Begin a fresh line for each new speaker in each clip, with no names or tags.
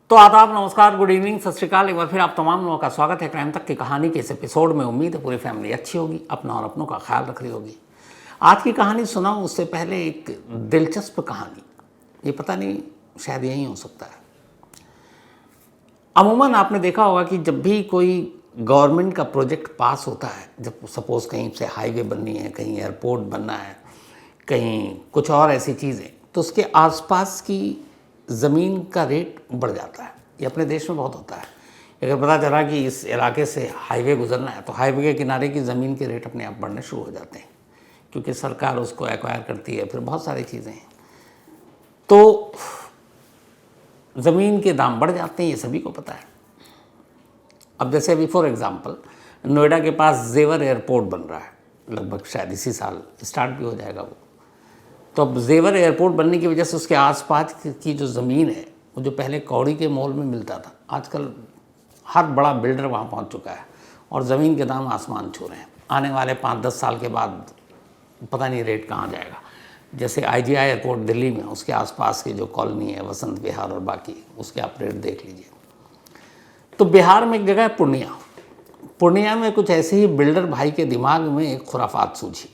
तो आदाब, नमस्कार, गुड इवनिंग, सत श्रीकाल। एक बार फिर आप तमाम लोगों का स्वागत है क्राइम तक की कहानी के इस एपिसोड में। उम्मीद है पूरी फैमिली अच्छी होगी, अपना और अपनों का ख्याल रख रही होगी। आज की कहानी सुनाऊं उससे पहले एक दिलचस्प कहानी, ये पता नहीं शायद यही हो सकता है। अमूमन आपने देखा होगा कि जब भी कोई गवर्नमेंट का प्रोजेक्ट पास होता है, जब सपोज़ कहीं से हाईवे बननी है, कहीं एयरपोर्ट बनना है, कहीं कुछ और ऐसी चीज़ें, तो उसके आसपास की ज़मीन का रेट बढ़ जाता है। ये अपने देश में बहुत होता है। अगर पता चला कि इस इलाके से हाईवे गुजरना है तो हाईवे के किनारे की ज़मीन के रेट अपने आप बढ़ने शुरू हो जाते हैं, क्योंकि सरकार उसको एक्वायर करती है, फिर बहुत सारी चीज़ें हैं, तो ज़मीन के दाम बढ़ जाते हैं, ये सभी को पता है। अब जैसे अभी फॉर एग्ज़ाम्पल नोएडा के पास जेवर एयरपोर्ट बन रहा है, लगभग शायद इसी साल स्टार्ट भी हो जाएगा वो। तो अब जेवर एयरपोर्ट बनने की वजह से उसके आसपास की जो ज़मीन है, वो जो पहले कौड़ी के मोल में मिलता था, आजकल हर बड़ा बिल्डर वहाँ पहुँच चुका है और ज़मीन के दाम आसमान छू रहे हैं। आने वाले 5-10 साल के बाद पता नहीं रेट कहाँ जाएगा। जैसे IGI एयरपोर्ट दिल्ली में, उसके आसपास की जो कॉलोनी है, वसंत विहार और बाकी, उसके आप रेट देख लीजिए। तो बिहार में एक जगह है पूर्णिया में कुछ ऐसे ही बिल्डर भाई के दिमाग में एक खुराफात सूझी।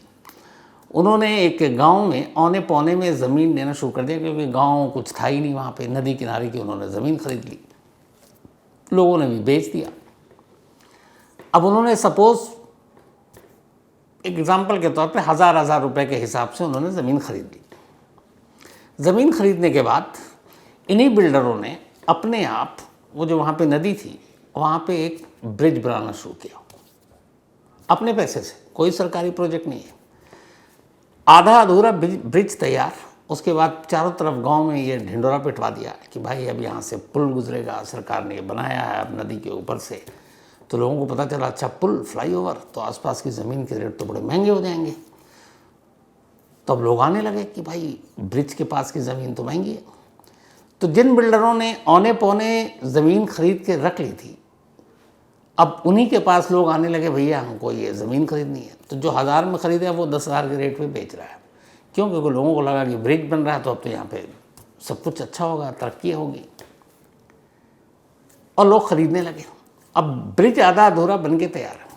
उन्होंने एक गांव में औने पौने में ज़मीन लेना शुरू कर दिया, क्योंकि गांव कुछ था ही नहीं वहाँ पे। नदी किनारे की उन्होंने ज़मीन खरीद ली, लोगों ने भी बेच दिया। अब उन्होंने सपोज़ एग्जाम्पल के तौर पे हज़ार रुपए के हिसाब से उन्होंने ज़मीन खरीद ली। ज़मीन खरीदने के बाद इन्हीं बिल्डरों ने अपने आप, वो जो वहाँ पे नदी थी, वहाँ पे एक ब्रिज बनाना शुरू किया अपने पैसे से। कोई सरकारी प्रोजेक्ट नहीं है, आधा अधूरा ब्रिज तैयार। उसके बाद चारों तरफ गांव में ये ढिंडोरा पिटवा दिया कि भाई अब यहाँ से पुल गुजरेगा, सरकार ने ये बनाया है अब नदी के ऊपर से। तो लोगों को पता चला, अच्छा पुल, फ्लाईओवर, तो आसपास की ज़मीन के रेट तो बड़े महंगे हो जाएंगे। तो अब लोग आने लगे कि भाई ब्रिज के पास की ज़मीन तो महंगी है। तो जिन बिल्डरों ने औने पौने ज़मीन खरीद के रख ली थी, अब उन्हीं के पास लोग आने लगे, भैया हमको ये ज़मीन खरीदनी है। तो जो 1000 में ख़रीदे वो 10,000 के रेट पे बेच रहा है। क्यों? क्योंकि लोगों को लगा कि ब्रिज बन रहा है तो अब तो यहाँ पे सब कुछ अच्छा होगा, तरक्की होगी, और लोग ख़रीदने लगे। अब ब्रिज आधा अधूरा बन के तैयार है।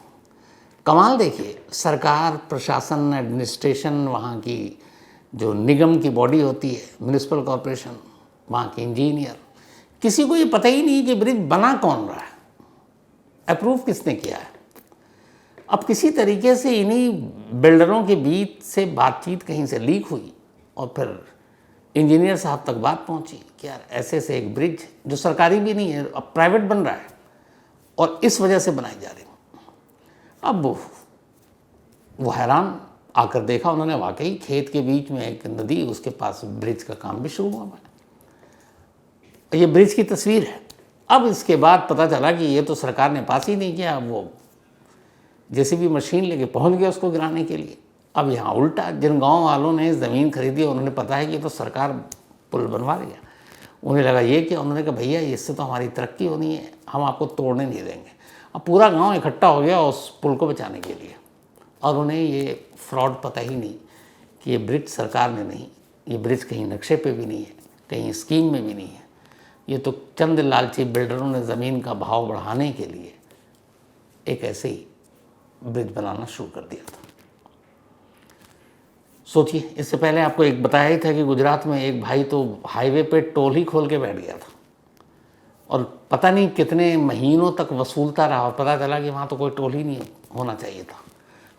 कमाल देखिए, सरकार, प्रशासन, एडमिनिस्ट्रेशन, वहाँ की जो निगम की बॉडी होती है, म्यूनिसिपल कॉरपोरेशन, वहाँ के इंजीनियर, किसी को ये पता ही नहीं कि ब्रिज बना कौन रहा है, अप्रूव किसने किया है। अब किसी तरीके से इन्हीं बिल्डरों के बीच से बातचीत कहीं से लीक हुई और फिर इंजीनियर साहब तक बात पहुंची कि यार ऐसे से एक ब्रिज जो सरकारी भी नहीं है, अब प्राइवेट बन रहा है और इस वजह से बनाई जा रही है। अब वो हैरान आकर देखा उन्होंने, वाकई खेत के बीच में एक नदी, उसके पास ब्रिज का काम भी शुरू हुआ है। ये ब्रिज की तस्वीर है। अब इसके बाद पता चला कि ये तो सरकार ने पास ही नहीं किया, वो जैसे भी मशीन लेके पहुंच गया उसको गिराने के लिए। अब यहाँ उल्टा, जिन गांव वालों ने ज़मीन खरीदी उन्होंने पता है कि ये तो सरकार पुल बनवा रही है, उन्हें लगा ये कि उन्होंने कहा भैया इससे तो हमारी तरक्की होनी है, हम आपको तोड़ने नहीं देंगे। अब पूरा गांव इकट्ठा हो गया उस पुल को बचाने के लिए, और उन्हें ये फ्रॉड पता ही नहीं कि ये ब्रिज सरकार ने नहीं, ये ब्रिज कहीं नक्शे पे भी नहीं है, कहीं स्कीम में भी नहीं है। ये तो चंद लालची बिल्डरों ने ज़मीन का भाव बढ़ाने के लिए एक ऐसे ही ब्रिज बनाना शुरू कर दिया था। सोचिए, इससे पहले आपको एक बताया ही था कि गुजरात में एक भाई तो हाईवे पे टोल ही खोल के बैठ गया था और पता नहीं कितने महीनों तक वसूलता रहा, और पता चला कि वहाँ तो कोई टोल ही नहीं होना चाहिए था,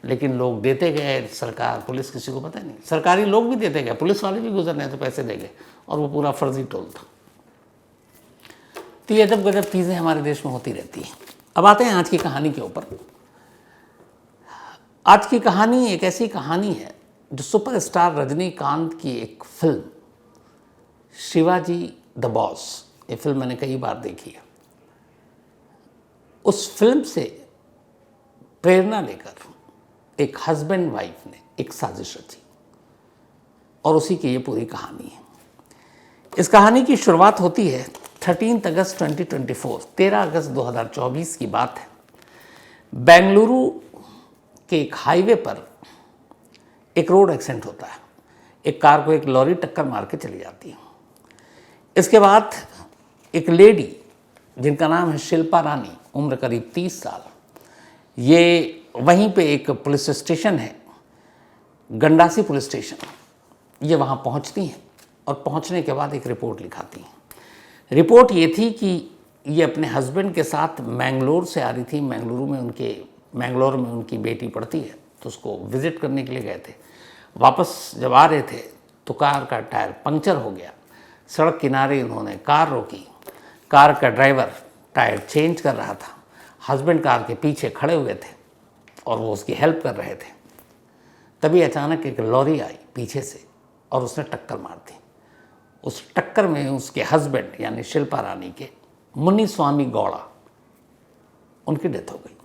लेकिन लोग देते गए, सरकार, पुलिस, किसी को पता नहीं, सरकारी लोग भी देते गए, पुलिस वाले भी गुजरने तो पैसे दे गए, और वो पूरा फर्जी टोल था। तो ये अजब गजब चीज़ें हमारे देश में होती रहती हैं। अब आते हैं आज की कहानी के ऊपर। आज की कहानी एक ऐसी कहानी है जो सुपरस्टार रजनीकांत की एक फिल्म शिवाजी द बॉस, ये फिल्म मैंने कई बार देखी है। उस फिल्म से प्रेरणा लेकर एक हस्बैंड वाइफ ने एक साजिश रची और उसी की ये पूरी कहानी है। इस कहानी की शुरुआत होती है 13 अगस्त 2024, 13 अगस्त 2024 की बात है। बेंगलुरु के एक हाईवे पर एक रोड एक्सीडेंट होता है। एक कार को एक लॉरी टक्कर मार के चली जाती है। इसके बाद एक लेडी जिनका नाम है शिल्पा रानी, उम्र करीब 30 साल, ये वहीं पे एक पुलिस स्टेशन है, गंडासी पुलिस स्टेशन, ये वहाँ पहुँचती हैं और पहुँचने के बाद एक रिपोर्ट लिखाती हैं। रिपोर्ट ये थी कि ये अपने हस्बैंड के साथ मैंगलोर से आ रही थी। मैंगलोर में उनकी बेटी पढ़ती है, तो उसको विज़िट करने के लिए गए थे। वापस जब आ रहे थे तो कार का टायर पंक्चर हो गया। सड़क किनारे इन्होंने कार रोकी। कार का ड्राइवर टायर चेंज कर रहा था। हस्बैंड कार के पीछे खड़े हुए थे और वो उसकी हेल्प कर रहे थे। तभी अचानक एक लॉरी आई पीछे से और उसने टक्कर मार दी। उस टक्कर में उसके हस्बैंड यानी शिल्पा रानी के मुनिस्वामी गौड़ा, उनकी डेथ हो गई।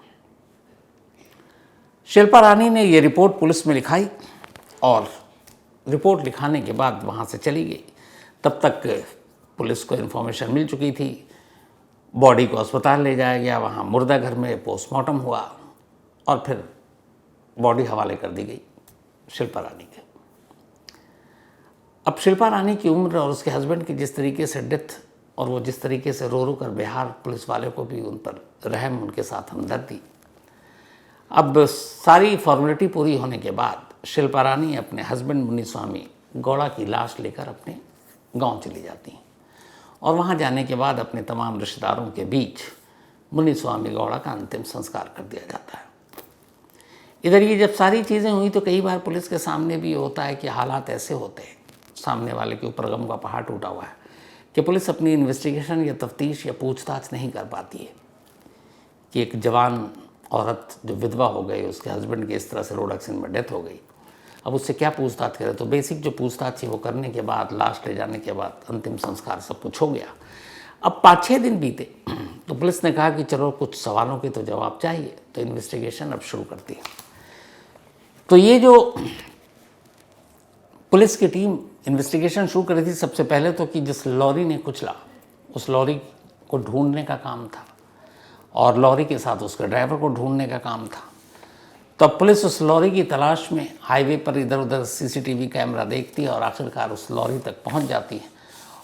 शिल्पा रानी ने ये रिपोर्ट पुलिस में लिखाई और रिपोर्ट लिखाने के बाद वहाँ से चली गई। तब तक पुलिस को इन्फॉर्मेशन मिल चुकी थी। बॉडी को अस्पताल ले जाया गया, वहाँ मुर्दा घर में पोस्टमार्टम हुआ और फिर बॉडी हवाले कर दी गई शिल्पा रानी के। अब शिल्पा रानी की उम्र और उसके हस्बैंड की जिस तरीके से डेथ और वो जिस तरीके से रो रो कर बिहार पुलिस वाले को भी उन पर रहम, उनके साथ हमदर्दी। अब सारी फॉर्मेलिटी पूरी होने के बाद शिल्पा रानी अपने हस्बैंड मुनिस्वामी गौड़ा की लाश लेकर अपने गांव चली जाती हैं और वहां जाने के बाद अपने तमाम रिश्तेदारों के बीच मुनिस्वामी गौड़ा का अंतिम संस्कार कर दिया जाता है। इधर ये जब सारी चीज़ें हुई तो कई बार पुलिस के सामने भी होता है कि हालात ऐसे होते हैं, सामने वाले के ऊपर गम का पहाड़ टूटा हुआ है कि पुलिस अपनी इन्वेस्टिगेशन या तफ्तीश या पूछताछ नहीं कर पाती है कि एक जवान औरत जो विधवा हो गई, उसके हस्बैंड की इस तरह से रोड एक्सीडेंट में डेथ हो गई, अब उससे क्या पूछताछ करें। तो बेसिक जो पूछताछ थी वो करने के बाद, लाश ले जाने के बाद अंतिम संस्कार सब कुछ हो गया। अब 5-6 दिन बीते तो पुलिस ने कहा कि चलो कुछ सवालों के तो जवाब चाहिए, तो इन्वेस्टिगेशन अब शुरू करती है। तो ये जो पुलिस की टीम इन्वेस्टिगेशन शुरू करी थी, सबसे पहले तो कि जिस लॉरी ने कुचला उस लॉरी को ढूंढने का काम था और लॉरी के साथ उसके ड्राइवर को ढूंढने का काम था। तो पुलिस उस लॉरी की तलाश में हाईवे पर इधर उधर सीसीटीवी कैमरा देखती है और आखिरकार उस लॉरी तक पहुंच जाती है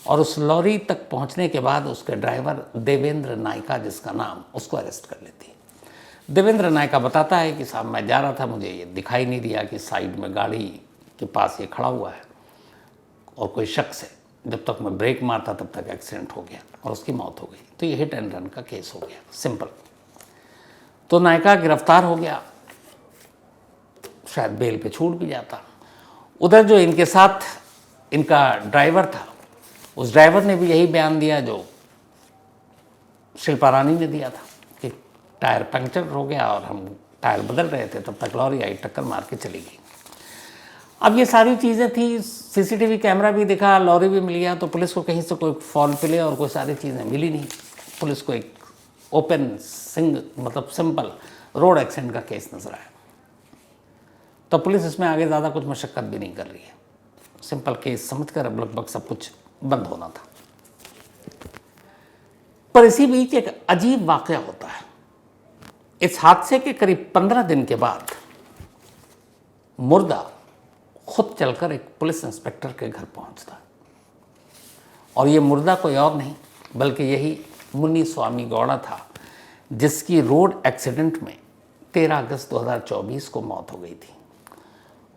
और उस लॉरी तक पहुंचने के बाद उसके ड्राइवर देवेंद्र नायका, जिसका नाम, उसको अरेस्ट कर लेती है। देवेंद्र नायका बताता है कि साहब मैं जा रहा था, मुझे ये दिखाई नहीं दिया कि साइड में गाड़ी के पास ये खड़ा हुआ है और कोई शख्स है, जब तक मैं ब्रेक मारता तब तक एक्सीडेंट हो गया और उसकी मौत हो गई। तो ये हिट एंड रन का केस हो गया, सिंपल। तो नायका गिरफ्तार हो गया, शायद बेल पे छूट भी जाता। उधर जो इनके साथ इनका ड्राइवर था, उस ड्राइवर ने भी यही बयान दिया जो शिल्पा रानी ने दिया था कि टायर पंक्चर हो गया और हम टायर बदल रहे थे, तब तक लॉरी आई, टक्कर मार के चली गई। अब ये सारी चीज़ें थी, सीसीटीवी कैमरा भी दिखा, लॉरी भी मिल गया, तो पुलिस को कहीं से कोई फॉल प्ले और कोई सारी चीज़ें मिली नहीं। पुलिस को एक ओपन मतलब सिंपल रोड एक्सीडेंट का केस नजर आया। तो पुलिस इसमें आगे ज़्यादा कुछ मशक्क़त भी नहीं कर रही है, सिंपल केस समझकर अब लगभग सब कुछ बंद होना था। पर इसी बीच एक अजीब वाक़या होता है। इस हादसे के करीब 15 दिन के बाद मुर्दा खुद चलकर एक पुलिस इंस्पेक्टर के घर पहुंचता है और ये मुर्दा कोई और नहीं बल्कि यही मुनिस्वामी गौड़ा था, जिसकी रोड एक्सीडेंट में 13 अगस्त 2024 को मौत हो गई थी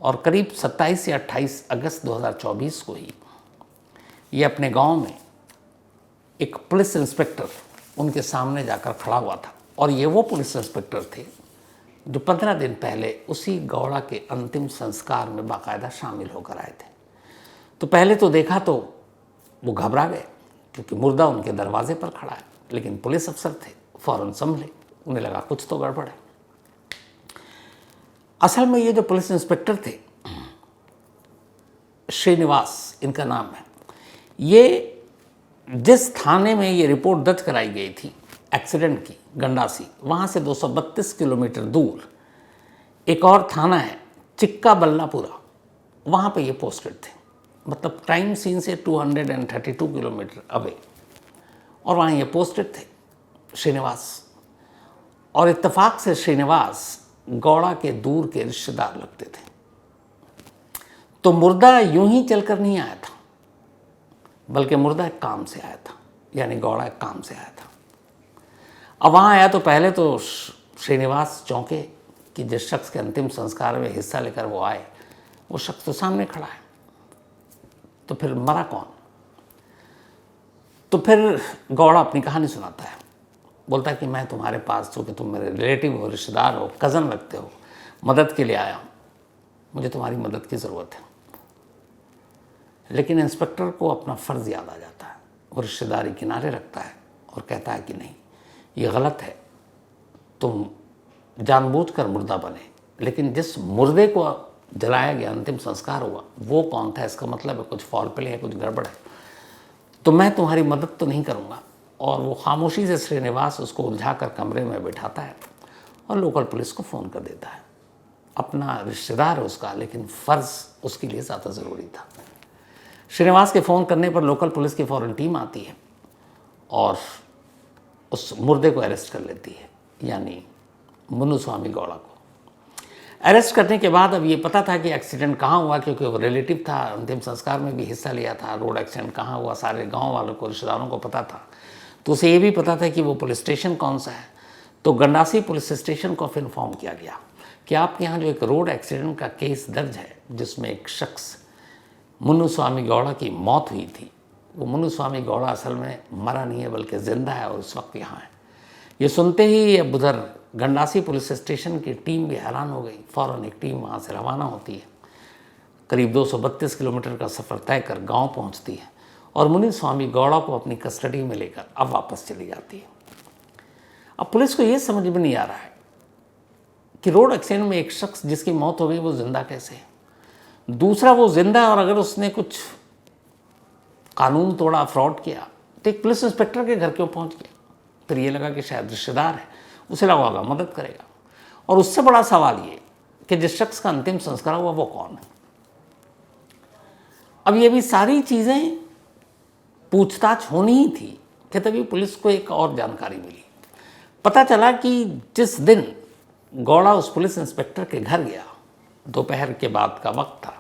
और करीब 27 या 28 अगस्त 2024 को ही ये अपने गांव में एक पुलिस इंस्पेक्टर उनके सामने जाकर खड़ा हुआ था और ये वो पुलिस इंस्पेक्टर थे जो 15 दिन पहले उसी गौड़ा के अंतिम संस्कार में बाकायदा शामिल होकर आए थे। तो पहले तो देखा तो वो घबरा गए क्योंकि मुर्दा उनके दरवाजे पर खड़ा है, लेकिन पुलिस अफसर थे, फ़ौरन संभले, उन्हें लगा कुछ तो गड़बड़ है। असल में ये जो पुलिस इंस्पेक्टर थे, श्रीनिवास इनका नाम है, ये जिस थाने में ये रिपोर्ट दर्ज कराई गई थी एक्सीडेंट की, गंडासी, वहाँ से 232 किलोमीटर दूर एक और थाना है चिक्का बल्लापुरा, वहाँ पे ये पोस्टेड थे। मतलब क्राइम सीन से 232 किलोमीटर अवे, और वहाँ ये पोस्टेड थे श्रीनिवास। और इत्तेफाक से श्रीनिवास गौड़ा के दूर के रिश्तेदार लगते थे। तो मुर्दा यूं ही चलकर नहीं आया था, बल्कि मुर्दा एक काम से आया था। यानी गौड़ा एक काम से आया था। अब वहाँ आया तो पहले तो श्रीनिवास चौंके कि जिस शख्स के अंतिम संस्कार में हिस्सा लेकर वो आए वो शख्स तो सामने खड़ा है, तो फिर मरा कौन? तो फिर गौड़ा अपनी कहानी सुनाता है, बोलता है कि मैं तुम्हारे पास, चूँकि तुम मेरे रिलेटिव हो, रिश्तेदार हो, कज़न लगते हो, मदद के लिए आया हूँ, मुझे तुम्हारी मदद की ज़रूरत है। लेकिन इंस्पेक्टर को अपना फ़र्ज़ याद आ जाता है, वो रिश्तेदारी किनारे रखता है और कहता है कि नहीं, ये गलत है, तुम जानबूझकर मुर्दा बने, लेकिन जिस मुर्दे को जलाया गया, अंतिम संस्कार हुआ, वो कौन था? इसका मतलब है कुछ फॉल प्ले है, कुछ गड़बड़ है, तो मैं तुम्हारी मदद तो नहीं करूँगा। और वो खामोशी से श्रीनिवास उसको उलझाकर कमरे में बिठाता है और लोकल पुलिस को फ़ोन कर देता है। अपना रिश्तेदार है उसका, लेकिन फ़र्ज़ उसके लिए ज़्यादा ज़रूरी था। श्रीनिवास के फ़ोन करने पर लोकल पुलिस की फ़ौरन टीम आती है और उस मुर्दे को अरेस्ट कर लेती है, यानी मुन्नुस्वामी गौड़ा को। अरेस्ट करने के बाद अब ये पता था कि एक्सीडेंट कहाँ हुआ, क्योंकि वो रिलेटिव था, अंतिम संस्कार में भी हिस्सा लिया था। रोड एक्सीडेंट कहाँ हुआ सारे गांव वालों को, रिश्तेदारों को पता था। तो उसे ये भी पता था कि वो पुलिस स्टेशन कौन सा है। तो गंडासी पुलिस स्टेशन को फिर इन्फॉर्म किया गया कि आपके यहाँ जो एक रोड एक्सीडेंट का केस दर्ज है, जिसमें एक शख्स मुन्नुस्वामी गौड़ा की मौत हुई थी, वो मुन्नुस्वामी गौड़ा असल में मरा नहीं है बल्कि ज़िंदा है और उस वक्त यहाँ है। ये सुनते ही अब उधर गंडासी पुलिस स्टेशन की टीम भी हैरान हो गई। फ़ौरन एक टीम वहाँ से रवाना होती है, करीब 232 किलोमीटर का सफ़र तय कर गांव पहुँचती है और मुन्नुस्वामी गौड़ा को अपनी कस्टडी में लेकर अब वापस चली जाती है। अब पुलिस को ये समझ में नहीं आ रहा है कि रोड एक्सीडेंट में एक शख्स जिसकी मौत हो गई वो ज़िंदा कैसे है। दूसरा, वो ज़िंदा है और अगर उसने कुछ कानून तोड़ा, फ्रॉड किया, तो एक पुलिस इंस्पेक्टर के घर क्यों पहुँच गया? फिर ये लगा कि शायद रिश्तेदार है, उसे लगा होगा मदद करेगा। और उससे बड़ा सवाल ये कि जिस शख्स का अंतिम संस्कार हुआ वो कौन है? अब ये भी सारी चीज़ें पूछताछ होनी ही थी कि तभी पुलिस को एक और जानकारी मिली। पता चला कि जिस दिन गौड़ा उस पुलिस इंस्पेक्टर के घर गया, दोपहर के बाद का वक्त था,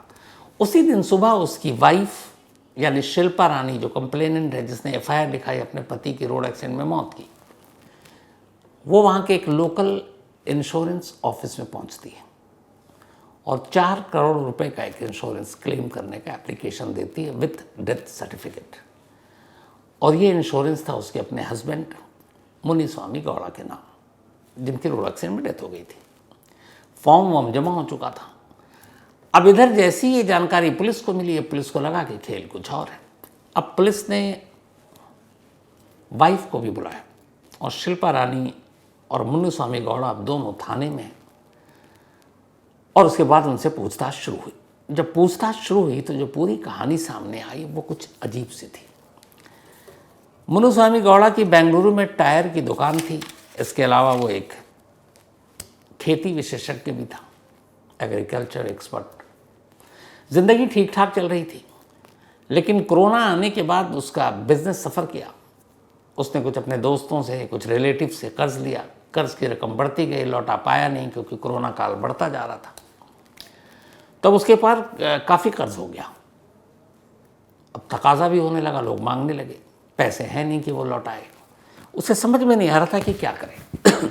उसी दिन सुबह उसकी वाइफ यानी शिल्पा रानी, जो कंप्लेनेंट है, जिसने एफआईआर लिखाई अपने पति की रोड एक्सीडेंट में मौत की, वो वहाँ के एक लोकल इंश्योरेंस ऑफिस में पहुँचती है और 4 करोड़ रुपए का एक इंश्योरेंस क्लेम करने का एप्लीकेशन देती है विथ डेथ सर्टिफिकेट। और ये इंश्योरेंस था उसके अपने हस्बैंड मुन्नुस्वामी गौड़ा के नाम, जिनकी रोड एक्सीडेंट में डेथ हो गई थी। फॉर्म वॉर्म जमा हो चुका था। अब इधर जैसी ये जानकारी पुलिस को मिली है, पुलिस को लगा कि खेल कुछ और है। अब पुलिस ने वाइफ को भी बुलाया और शिल्पा रानी और मुन्नुस्वामी गौड़ा अब दोनों थाने में हैं और उसके बाद उनसे पूछताछ शुरू हुई। जब पूछताछ शुरू हुई तो जो पूरी कहानी सामने आई वो कुछ अजीब सी थी। मुन्नुस्वामी गौड़ा की बेंगलुरु में टायर की दुकान थी। इसके अलावा वो एक खेती विशेषज्ञ भी था, एग्रीकल्चर एक्सपर्ट। ज़िंदगी ठीक ठाक चल रही थी, लेकिन कोरोना आने के बाद उसका बिजनेस सफ़र किया। उसने कुछ अपने दोस्तों से, कुछ रिलेटिव से कर्ज लिया। कर्ज की रकम बढ़ती गई, लौटा पाया नहीं क्योंकि कोरोना काल बढ़ता जा रहा था। तब उसके पास काफ़ी कर्ज हो गया। अब तकाजा भी होने लगा, लोग मांगने लगे, पैसे हैं नहीं कि वो लौटाए। उसे समझ में नहीं आ रहा था कि क्या करें।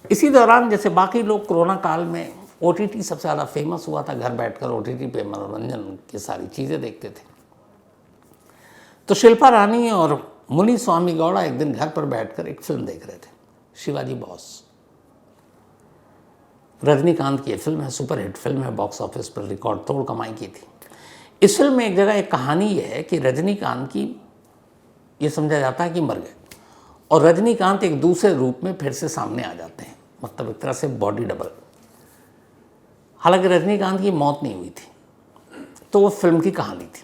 इसी दौरान जैसे बाकी लोग कोरोना काल में ओटीटी सबसे ज़्यादा फेमस हुआ था, घर बैठकर ओटीटी पे मनोरंजन की सारी चीज़ें देखते थे। तो शिल्पा रानी और मुन्नुस्वामी गौड़ा एक दिन घर पर बैठकर एक फिल्म देख रहे थे, शिवाजी बॉस। रजनीकांत की फिल्म है, सुपरहिट फिल्म है, बॉक्स ऑफिस पर रिकॉर्ड तोड़ कमाई की थी। इस फिल्म में एक जगह एक कहानी ये है कि रजनीकांत की ये समझा जाता है कि मर गए और रजनीकांत एक दूसरे रूप में फिर से सामने आ जाते हैं, मतलब एक तरह से बॉडी डबल। हालांकि रजनीकांत की मौत नहीं हुई थी, तो वो फिल्म की कहानी थी।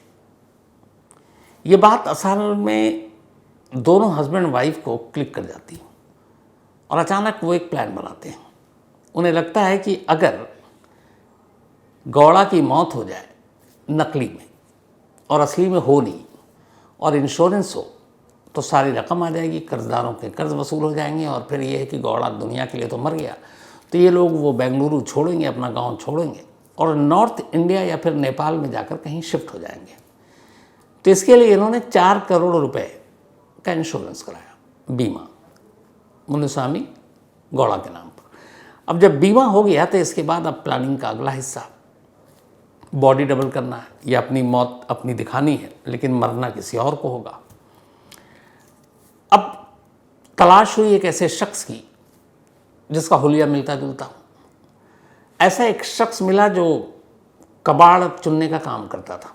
ये बात असल में दोनों हस्बैंड वाइफ को क्लिक कर जाती है और अचानक वो एक प्लान बनाते हैं। उन्हें लगता है कि अगर गौड़ा की मौत हो जाए नकली में और असली में हो नहीं और इंश्योरेंस हो तो सारी रकम आ जाएगी, कर्जदारों के कर्ज वसूल हो जाएंगे और फिर ये है कि गौड़ा दुनिया के लिए तो मर गया, तो ये लोग वो बेंगलुरु छोड़ेंगे, अपना गांव छोड़ेंगे और नॉर्थ इंडिया या फिर नेपाल में जाकर कहीं शिफ्ट हो जाएंगे। तो इसके लिए इन्होंने 4 करोड़ रुपए का इंश्योरेंस कराया, बीमा, मुन्नुस्वामी गौड़ा के नाम पर। अब जब बीमा हो गया तो इसके बाद अब प्लानिंग का अगला हिस्सा, बॉडी डबल करना है या अपनी मौत अपनी दिखानी है, लेकिन मरना किसी और को होगा। अब तलाश हुई एक ऐसे शख्स की जिसका हुलिया मिलता जुलता। ऐसा एक शख्स मिला जो कबाड़ चुनने का काम करता था,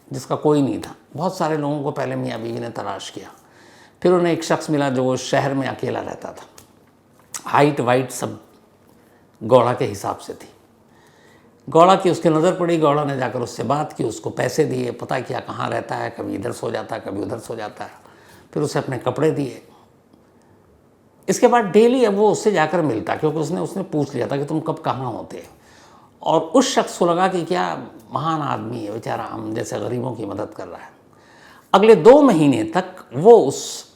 जिसका कोई नहीं था। बहुत सारे लोगों को पहले मियाँ बीवी ने तलाश किया, फिर उन्हें एक शख्स मिला जो शहर में अकेला रहता था। हाइट वाइट सब गौड़ा के हिसाब से थी। गौड़ा की उसकी नज़र पड़ी, गौड़ा ने जाकर उससे बात की, उसको पैसे दिए, पता किया कहाँ रहता है, कभी इधर सो जाता है, कभी उधर सो जाता है, फिर उसे अपने कपड़े दिए। इसके बाद डेली अब वो उससे जाकर मिलता, क्योंकि उसने पूछ लिया था कि तुम कब कहाँ होते हैं। और उस शख्स को लगा कि क्या महान आदमी है बेचारा, हम जैसे गरीबों की मदद कर रहा है। अगले 2 महीने तक वो उस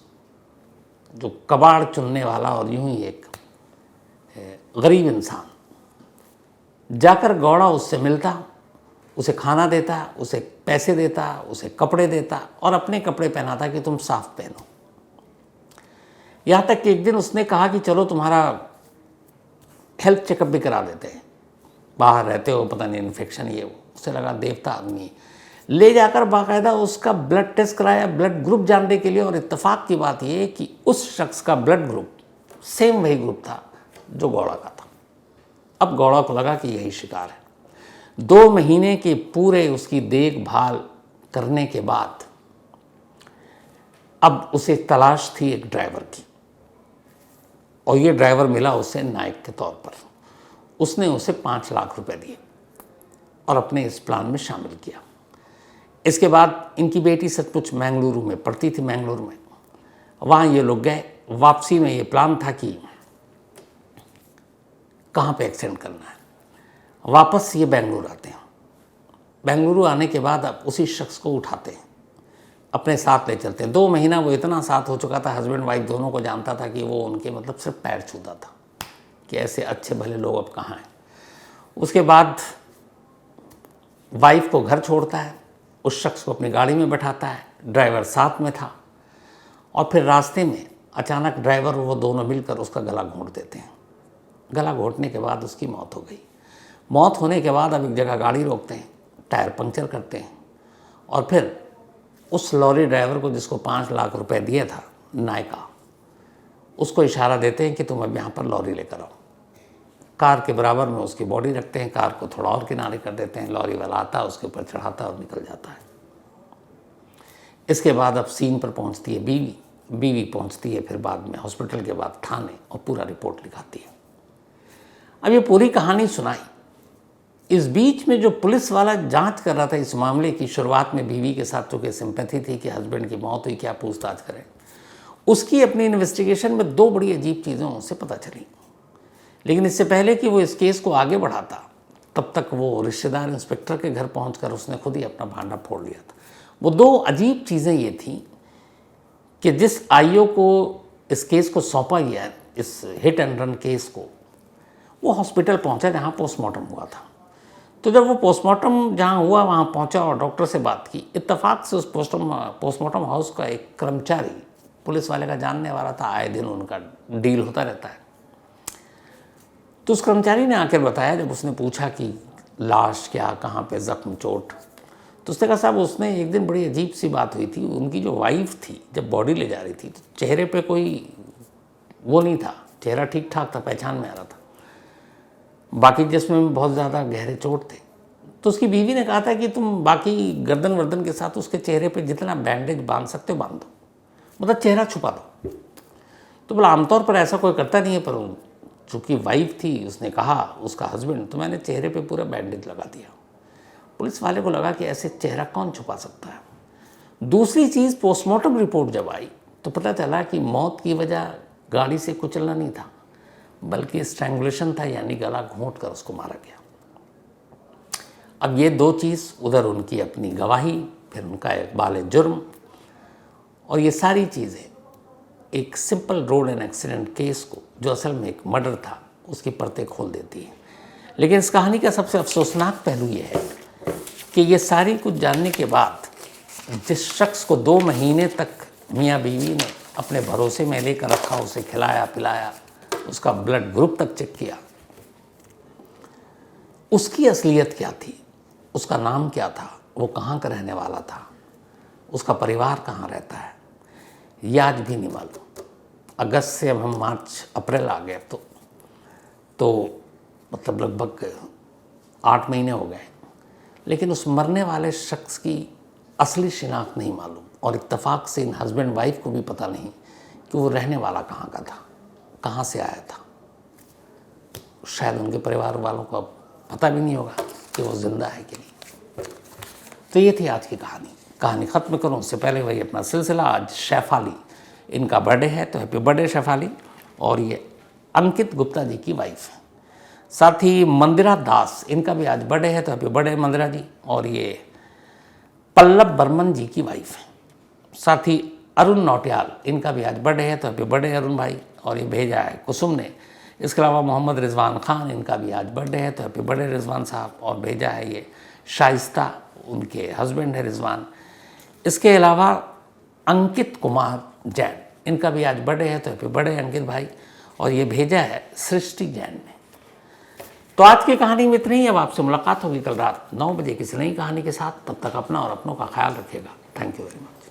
जो कबाड़ चुनने वाला और यूं ही एक गरीब इंसान जाकर गौड़ा उससे मिलता, उसे खाना देता, उसे पैसे देता, उसे कपड़े देता और अपने कपड़े पहनाता कि तुम साफ पहनो। यहाँ तक कि एक दिन उसने कहा कि चलो तुम्हारा हेल्थ चेकअप भी करा देते हैं, बाहर रहते हो, पता नहीं इन्फेक्शन ये वो। उसे लगा देवता आदमी, ले जाकर बाकायदा उसका ब्लड टेस्ट कराया, ब्लड ग्रुप जानने के लिए। और इत्तेफाक की बात ये कि उस शख्स का ब्लड ग्रुप सेम वही ग्रुप था जो गौड़ा का था। अब गौड़ा को लगा कि यही शिकार है। 2 महीने के पूरे उसकी देखभाल करने के बाद अब उसे तलाश थी एक ड्राइवर की, और ये ड्राइवर मिला उसे नायक के तौर पर। उसने उसे 5 लाख रुपए दिए और अपने इस प्लान में शामिल किया। इसके बाद इनकी बेटी सचमुच मैंगलुरु में पढ़ती थी, मैंगलुरु में। वहाँ ये लोग गए। वापसी में ये प्लान था कि कहाँ पे एक्सीडेंट करना है। वापस ये बेंगलुरु आते हैं। बेंगलुरु आने के बाद अब उसी शख्स को उठाते हैं, अपने साथ ले चलते हैं। 2 महीना वो इतना साथ हो चुका था, हस्बैंड वाइफ दोनों को जानता था कि वो उनके मतलब सिर्फ पैर छूता था कि ऐसे अच्छे भले लोग अब कहाँ हैं। उसके बाद वाइफ को घर छोड़ता है, उस शख्स को अपनी गाड़ी में बैठाता है, ड्राइवर साथ में था। और फिर रास्ते में अचानक ड्राइवर और वो दोनों मिलकर उसका गला घोंट देते हैं। गला घोंटने के बाद उसकी मौत हो गई। मौत होने के बाद अब एक जगह गाड़ी रोकते हैं, टायर पंक्चर करते हैं और फिर उस लॉरी ड्राइवर को जिसको 5 लाख रुपए दिए था नायका, उसको इशारा देते हैं कि तुम अब यहाँ पर लॉरी लेकर आओ। कार के बराबर में उसकी बॉडी रखते हैं, कार को थोड़ा और किनारे कर देते हैं, लॉरी वाला आता है, उसके ऊपर चढ़ाता है और निकल जाता है। इसके बाद अब सीन पर पहुँचती है बीवी पहुँचती है, फिर बाद में हॉस्पिटल के बाद थाने, और पूरा रिपोर्ट लिखाती है। अब ये पूरी कहानी सुनाई। इस बीच में जो पुलिस वाला जांच कर रहा था इस मामले की, शुरुआत में बीवी के साथ चूँकि सिंपैथी थी कि हस्बैंड की मौत हुई, क्या पूछताछ करें, उसकी अपनी इन्वेस्टिगेशन में 2 बड़ी अजीब चीज़ें उससे पता चली। लेकिन इससे पहले कि वो इस केस को आगे बढ़ाता, तब तक वो रिश्तेदार इंस्पेक्टर के घर पहुंचकर उसने खुद ही अपना भांडा फोड़ लिया था। वो 2 अजीब चीज़ें ये थी कि जिस आईओ को इस केस को सौंपा गया, इस हिट एंड रन केस को, वो हॉस्पिटल पहुंचा जहाँ पोस्टमार्टम हुआ था। तो जब वो पोस्टमार्टम जहाँ हुआ वहाँ पहुँचा और डॉक्टर से बात की, इत्तेफाक से उस पोस्टमार्टम हाउस का एक कर्मचारी पुलिस वाले का जानने वाला था, आए दिन उनका डील होता रहता है। तो उस कर्मचारी ने आकर बताया, जब उसने पूछा कि लाश क्या, कहाँ पे जख्म, चोट, तो उसने कहा साहब उसने एक दिन बड़ी अजीब सी बात हुई थी। उनकी जो वाइफ थी जब बॉडी ले जा रही थी तो चेहरे पे कोई वो नहीं था, चेहरा ठीक ठाक था, पहचान में आ रहा था, बाकी जिसमें बहुत ज़्यादा गहरे चोट थे। तो उसकी बीवी ने कहा था कि तुम बाकी गर्दन वर्दन के साथ उसके चेहरे पे जितना बैंडेज बांध सकते हो बांध दो, मतलब चेहरा छुपा दो। तो बोला आमतौर पर ऐसा कोई करता नहीं है, पर चूँकि वाइफ थी, उसने कहा उसका हस्बैंड, तो मैंने चेहरे पे पूरा बैंडेज लगा दिया। पुलिस वाले को लगा कि ऐसे चेहरा कौन छुपा सकता है। दूसरी चीज़, पोस्टमार्टम रिपोर्ट जब आई तो पता चला कि मौत की वजह गाड़ी से कुचलना नहीं था, बल्कि स्ट्रैंगुलेशन था, यानी गला घोंट कर उसको मारा गया। अब ये 2 चीज़, उधर उनकी अपनी गवाही, फिर उनका इकबाल जुर्म, और ये सारी चीज़ें एक simple road and accident case को, जो असल में एक मर्डर था, उसकी परतें खोल देती है। लेकिन इस कहानी का सबसे अफसोसनाक पहलू ये है कि ये सारी कुछ जानने के बाद जिस शख्स को 2 महीने तक मियाँ बीवी ने अपने भरोसे में लेकर रखा, उसे खिलाया पिलाया, उसका ब्लड ग्रुप तक चेक किया, उसकी असलियत क्या थी, उसका नाम क्या था, वो कहाँ का रहने वाला था, उसका परिवार कहाँ रहता है, ये आज भी नहीं मालूम। अगस्त से अब हम मार्च अप्रैल आ गए तो मतलब लगभग 8 महीने हो गए, लेकिन उस मरने वाले शख्स की असली शिनाख्त नहीं मालूम, और इत्तेफाक से इन हस्बैंड वाइफ को भी पता नहीं कि वो रहने वाला कहाँ का था, कहाँ से आया था। शायद उनके परिवार वालों को अब पता भी नहीं होगा कि वो जिंदा है कि नहीं। तो ये थी आज की कहानी ख़त्म करूँ उससे पहले वही अपना सिलसिला। आज शेफाली, इनका बर्थडे है, तो हैप्पी बर्थडे शेफाली। और ये अंकित गुप्ता जी की वाइफ है। साथ ही मंदिरा दास, इनका भी आज बर्थडे है, तो हैप्पी बर्थडे मंदिरा जी। और ये पल्लव बर्मन जी की वाइफ है। साथ ही अरुण नौटियाल, इनका भी आज बर्थडे है, तो हैप्पी बर्थडे अरुण भाई। और ये भेजा है कुसुम ने। इसके अलावा मोहम्मद रिजवान खान, इनका भी आज बर्थडे है, तो हैप्पी बर्थडे रिजवान साहब। और भेजा है ये शाइस्ता, उनके हस्बैंड है रिजवान। इसके अलावा अंकित कुमार जैन, इनका भी आज बर्थडे है, तो हैप्पी बर्थडे अंकित भाई। और ये भेजा है सृष्टि जैन ने। तो आज की कहानी में इतनी ही। अब आपसे मुलाकात होगी कल रात 9 बजे किसी नई कहानी के साथ। तब तक अपना और अपनों का ख्याल रखिएगा। Thank you very much.